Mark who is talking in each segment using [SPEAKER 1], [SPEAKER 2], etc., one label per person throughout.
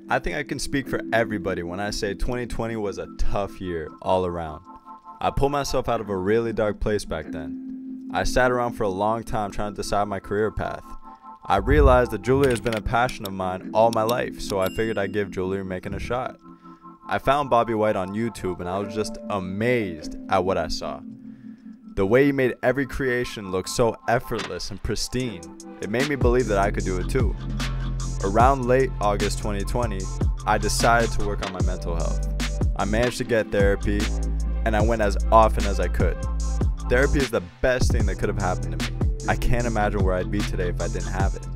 [SPEAKER 1] I think I can speak for everybody when I say 2020 was a tough year all around. I pulled myself out of a really dark place back then. I sat around for a long time trying to decide my career path. I realized that jewelry has been a passion of mine all my life, so I figured I'd give jewelry making a shot. I found Bobby White on YouTube and I was just amazed at what I saw. The way he made every creation look so effortless and pristine, it made me believe that I could do it too. Around late August 2020, I decided to work on my mental health. I managed to get therapy, and I went as often as I could. Therapy is the best thing that could have happened to me. I can't imagine where I'd be today if I didn't have it.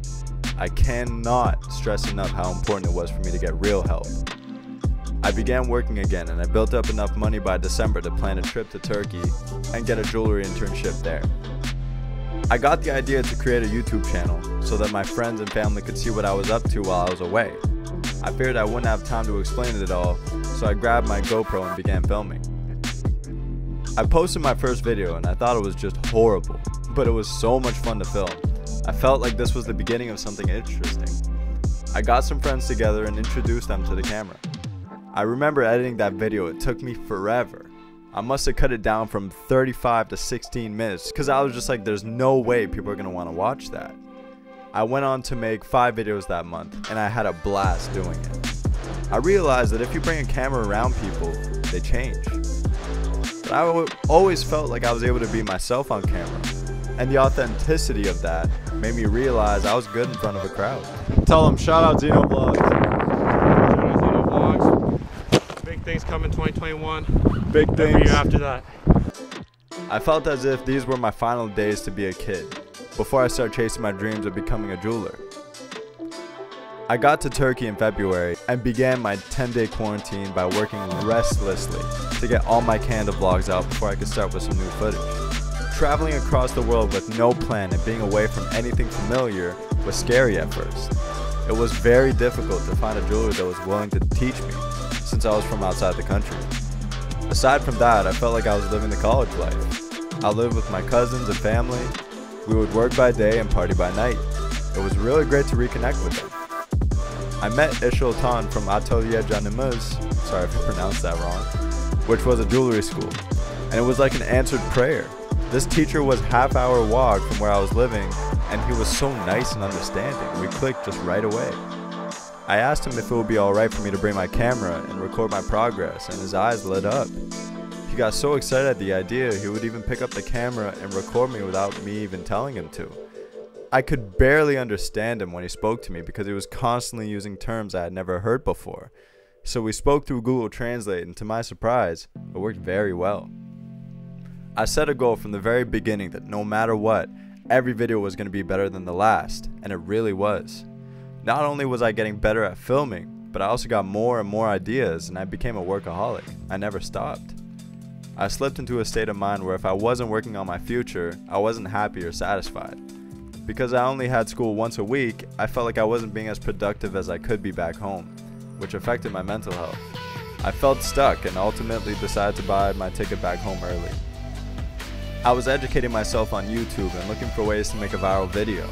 [SPEAKER 1] I cannot stress enough how important it was for me to get real help. I began working again, and I built up enough money by December to plan a trip to Turkey and get a jewelry internship there. I got the idea to create a YouTube channel so that my friends and family could see what I was up to while I was away. I figured I wouldn't have time to explain it all, so I grabbed my GoPro and began filming. I posted my first video and I thought it was just horrible, but it was so much fun to film. I felt like this was the beginning of something interesting. I got some friends together and introduced them to the camera. I remember editing that video. It took me forever. I must have cut it down from 35 to 16 minutes because I was just like, there's no way people are going to want to watch that. I went on to make 5 videos that month and I had a blast doing it. I realized that if you bring a camera around people, they change. But I always felt like I was able to be myself on camera, and the authenticity of that made me realize I was good in front of a crowd. Tell them, shout out Xeno Vlogs.
[SPEAKER 2] Xeno Vlogs. Big things coming 2021.
[SPEAKER 1] Big things.
[SPEAKER 2] Every year after that.
[SPEAKER 1] I felt as if these were my final days to be a kid, before I started chasing my dreams of becoming a jeweler. I got to Turkey in February and began my 10-day quarantine by working restlessly to get all my candle vlogs out before I could start with some new footage. Traveling across the world with no plan and being away from anything familiar was scary at first. It was very difficult to find a jeweler that was willing to teach me, since I was from outside the country. Aside from that, I felt like I was living the college life. I lived with my cousins and family. We would work by day and party by night. It was really great to reconnect with them. I met Ishultan from Atelier Canımız, sorry if I pronounced that wrong, which was a jewelry school, and it was like an answered prayer. This teacher was half-hour walk from where I was living, and he was so nice and understanding. We clicked just right away. I asked him if it would be alright for me to bring my camera and record my progress, and his eyes lit up. He got so excited at the idea he would even pick up the camera and record me without me even telling him to. I could barely understand him when he spoke to me because he was constantly using terms I had never heard before. So we spoke through Google Translate, and to my surprise, it worked very well. I set a goal from the very beginning that no matter what, every video was going to be better than the last, and it really was. Not only was I getting better at filming, but I also got more and more ideas, and I became a workaholic. I never stopped. I slipped into a state of mind where if I wasn't working on my future, I wasn't happy or satisfied. Because I only had school once a week, I felt like I wasn't being as productive as I could be back home, which affected my mental health. I felt stuck and ultimately decided to buy my ticket back home early. I was educating myself on YouTube and looking for ways to make a viral video.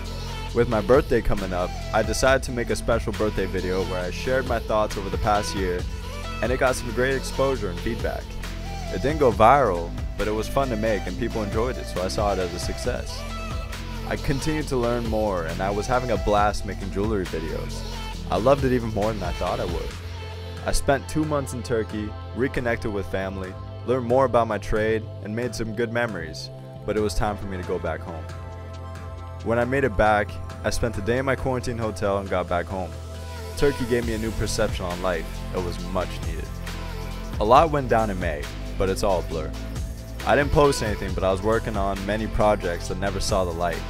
[SPEAKER 1] With my birthday coming up, I decided to make a special birthday video where I shared my thoughts over the past year, and it got some great exposure and feedback. It didn't go viral, but it was fun to make and people enjoyed it, so I saw it as a success. I continued to learn more, and I was having a blast making jewelry videos. I loved it even more than I thought I would. I spent 2 months in Turkey, reconnected with family, learned more about my trade, and made some good memories, but it was time for me to go back home. When I made it back, I spent a day in my quarantine hotel and got back home. Turkey gave me a new perception on life that was much needed. A lot went down in May, but it's all a blur. I didn't post anything, but I was working on many projects that never saw the light.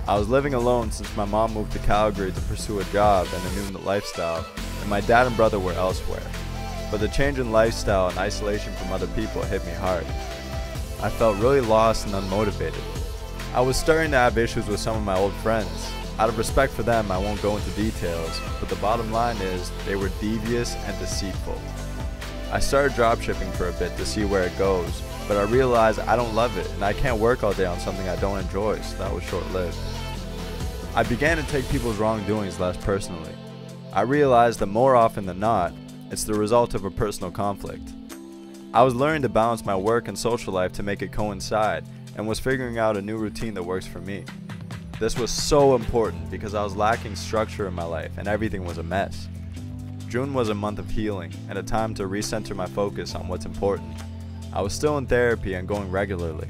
[SPEAKER 1] I was living alone since my mom moved to Calgary to pursue a job and a new lifestyle, and my dad and brother were elsewhere. But the change in lifestyle and isolation from other people hit me hard. I felt really lost and unmotivated. I was starting to have issues with some of my old friends. Out of respect for them, I won't go into details, but the bottom line is they were devious and deceitful. I started dropshipping for a bit to see where it goes, but I realized I don't love it and I can't work all day on something I don't enjoy, so that was short-lived. I began to take people's wrongdoings less personally. I realized that more often than not, it's the result of a personal conflict. I was learning to balance my work and social life to make it coincide, and was figuring out a new routine that works for me. This was so important because I was lacking structure in my life and everything was a mess. June was a month of healing and a time to recenter my focus on what's important. I was still in therapy and going regularly.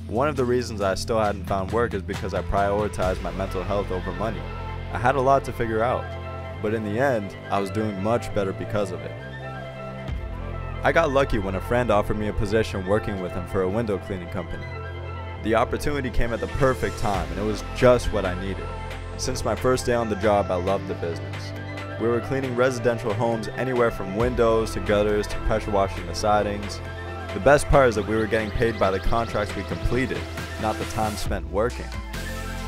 [SPEAKER 1] One of the reasons I still hadn't found work is because I prioritized my mental health over money. I had a lot to figure out, but in the end, I was doing much better because of it. I got lucky when a friend offered me a position working with him for a window cleaning company. The opportunity came at the perfect time and it was just what I needed. Since my first day on the job, I loved the business. We were cleaning residential homes anywhere from windows to gutters to pressure washing the sidings. The best part is that we were getting paid by the contracts we completed, not the time spent working.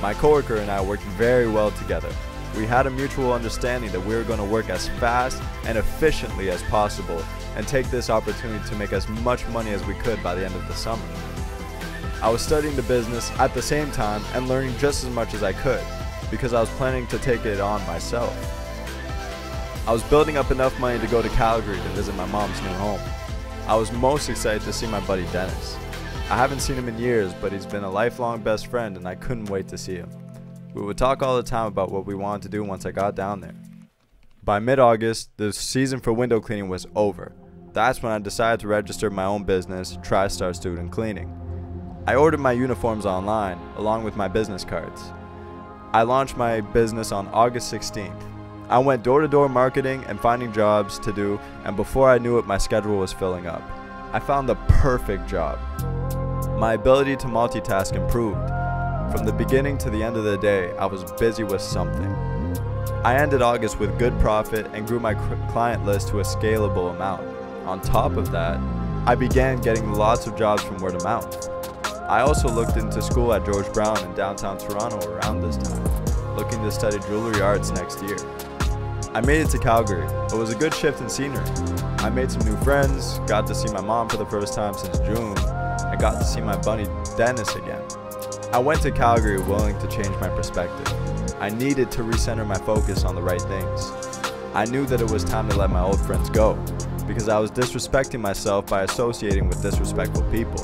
[SPEAKER 1] My coworker and I worked very well together. We had a mutual understanding that we were going to work as fast and efficiently as possible and take this opportunity to make as much money as we could by the end of the summer. I was studying the business at the same time and learning just as much as I could because I was planning to take it on myself. I was building up enough money to go to Calgary to visit my mom's new home. I was most excited to see my buddy Denz. I haven't seen him in years, but he's been a lifelong best friend and I couldn't wait to see him. We would talk all the time about what we wanted to do once I got down there. By mid-August, the season for window cleaning was over. That's when I decided to register my own business, TriStar Student Cleaning. I ordered my uniforms online, along with my business cards. I launched my business on August 16th. I went door-to-door marketing and finding jobs to do, and before I knew it, my schedule was filling up. I found the perfect job. My ability to multitask improved. From the beginning to the end of the day, I was busy with something. I ended August with good profit and grew my client list to a scalable amount. On top of that, I began getting lots of jobs from word of mouth. I also looked into school at George Brown in downtown Toronto around this time, looking to study jewelry arts next year. I made it to Calgary. It was a good shift in scenery. I made some new friends, got to see my mom for the first time since June, and got to see my buddy Dennis again. I went to Calgary willing to change my perspective. I needed to recenter my focus on the right things. I knew that it was time to let my old friends go, because I was disrespecting myself by associating with disrespectful people.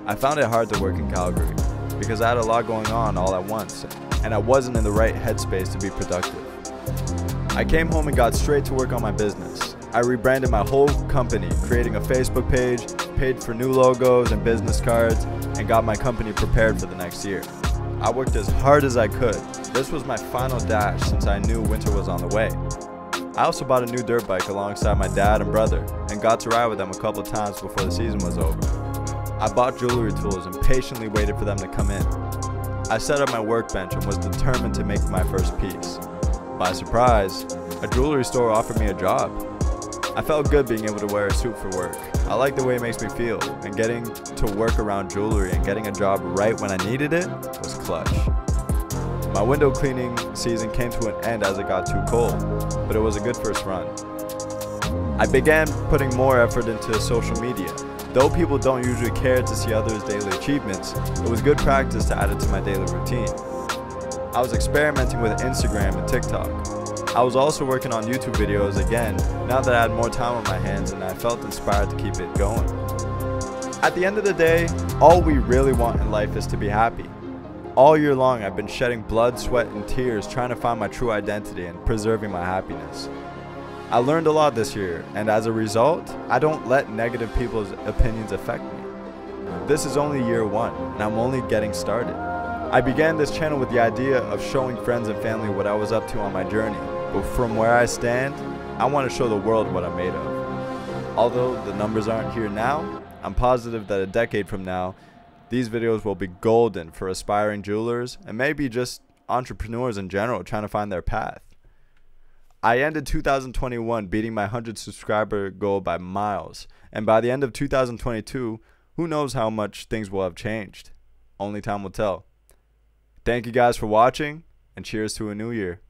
[SPEAKER 1] I found it hard to work in Calgary because I had a lot going on all at once and I wasn't in the right headspace to be productive. I came home and got straight to work on my business. I rebranded my whole company, creating a Facebook page, paid for new logos and business cards, and got my company prepared for the next year. I worked as hard as I could. This was my final dash since I knew winter was on the way. I also bought a new dirt bike alongside my dad and brother and got to ride with them a couple times before the season was over. I bought jewelry tools and patiently waited for them to come in. I set up my workbench and was determined to make my first piece. By surprise, a jewelry store offered me a job. I felt good being able to wear a suit for work. I like the way it makes me feel, and getting to work around jewelry and getting a job right when I needed it was clutch. My window cleaning season came to an end as it got too cold, but it was a good first run. I began putting more effort into social media. Though people don't usually care to see others' daily achievements, it was good practice to add it to my daily routine. I was experimenting with Instagram and TikTok. I was also working on YouTube videos again now that I had more time on my hands and I felt inspired to keep it going. At the end of the day, all we really want in life is to be happy. All year long, I've been shedding blood, sweat, and tears trying to find my true identity and preserving my happiness. I learned a lot this year, and as a result, I don't let negative people's opinions affect me. This is only year one, and I'm only getting started. I began this channel with the idea of showing friends and family what I was up to on my journey, but from where I stand, I want to show the world what I'm made of. Although the numbers aren't here now, I'm positive that a decade from now, these videos will be golden for aspiring jewelers and maybe just entrepreneurs in general trying to find their path. I ended 2021 beating my 100 subscriber goal by miles, and by the end of 2022, who knows how much things will have changed. Only time will tell. Thank you guys for watching, and cheers to a new year.